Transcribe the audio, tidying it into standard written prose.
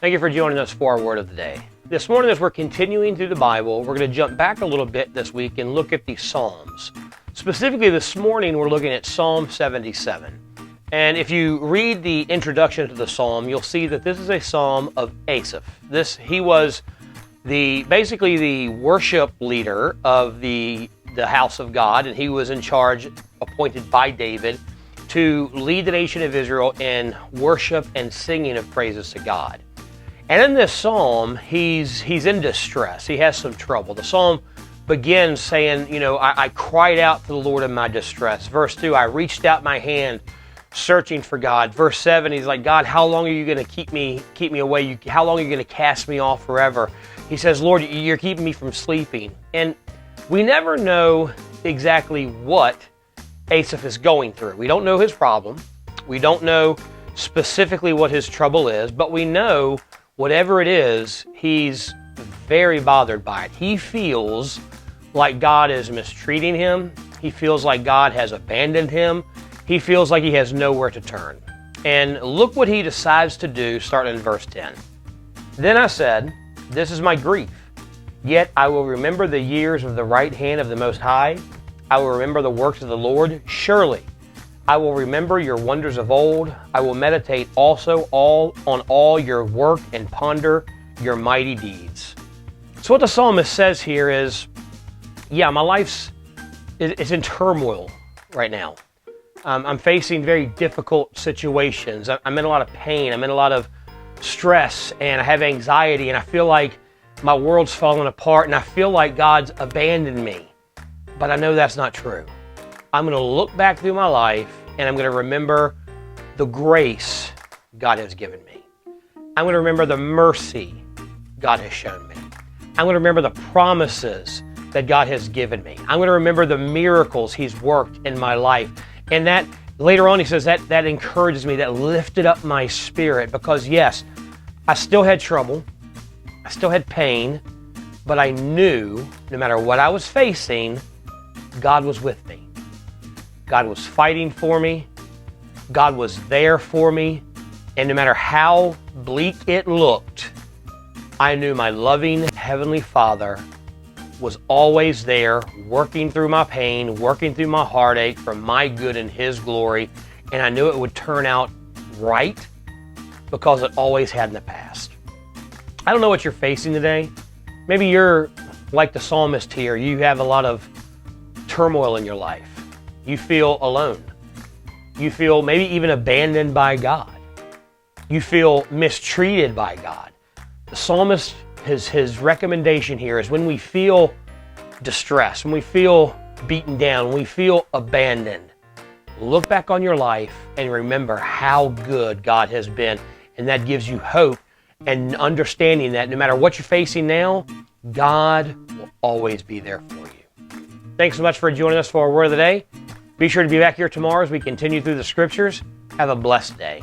Thank you for joining us for our Word of the Day. This morning, as we're continuing through the Bible, we're going to jump back a little bit this week and look at the Psalms. Specifically this morning, we're looking at Psalm 77. And if you read the introduction to the Psalm, you'll see that this is a Psalm of Asaph. He was basically the worship leader of the house of God, and he was in charge, appointed by David, to lead the nation of Israel in worship and singing of praises to God. And in this psalm, he's in distress. He has some trouble. The psalm begins saying, I cried out to the Lord in my distress. Verse 2, I reached out my hand searching for God. Verse 7, he's like, God, how long are you going to keep me away? How long are you going to cast me off forever? He says, Lord, you're keeping me from sleeping. And we never know exactly what Asaph is going through. We don't know his problem. We don't know specifically what his trouble is, but we know whatever it is, he's very bothered by it. He feels like God is mistreating him. He feels like God has abandoned him. He feels like he has nowhere to turn. And look what he decides to do, starting in verse 10. Then I said, this is my grief. Yet I will remember the years of the right hand of the Most High. I will remember the works of the Lord. Surely I will remember your wonders of old. I will meditate also on all your work and ponder your mighty deeds. So what the psalmist says here is, my life's it's in turmoil right now. I'm facing very difficult situations. I'm in a lot of pain. I'm in a lot of stress, and I have anxiety, and I feel like my world's falling apart, and I feel like God's abandoned me. But I know that's not true. I'm going to look back through my life, and I'm going to remember the grace God has given me. I'm going to remember the mercy God has shown me. I'm going to remember the promises that God has given me. I'm going to remember the miracles He's worked in my life. And that, later on, he says that encourages me, that lifted up my spirit, because yes, I still had trouble. I still had pain, but I knew no matter what I was facing, God was with me. God was fighting for me. God was there for me. And no matter how bleak it looked, I knew my loving Heavenly Father was always there, working through my pain, working through my heartache for my good and His glory. And I knew it would turn out right because it always had in the past. I don't know what you're facing today. Maybe you're like the psalmist here. You have a lot of turmoil in your life. You feel alone. You feel maybe even abandoned by God. You feel mistreated by God. The psalmist, his recommendation here is when we feel distressed, when we feel beaten down, when we feel abandoned, look back on your life and remember how good God has been. And that gives you hope and understanding that no matter what you're facing now, God will always be there for you. Thanks so much for joining us for our Word of the Day. Be sure to be back here tomorrow as we continue through the Scriptures. Have a blessed day.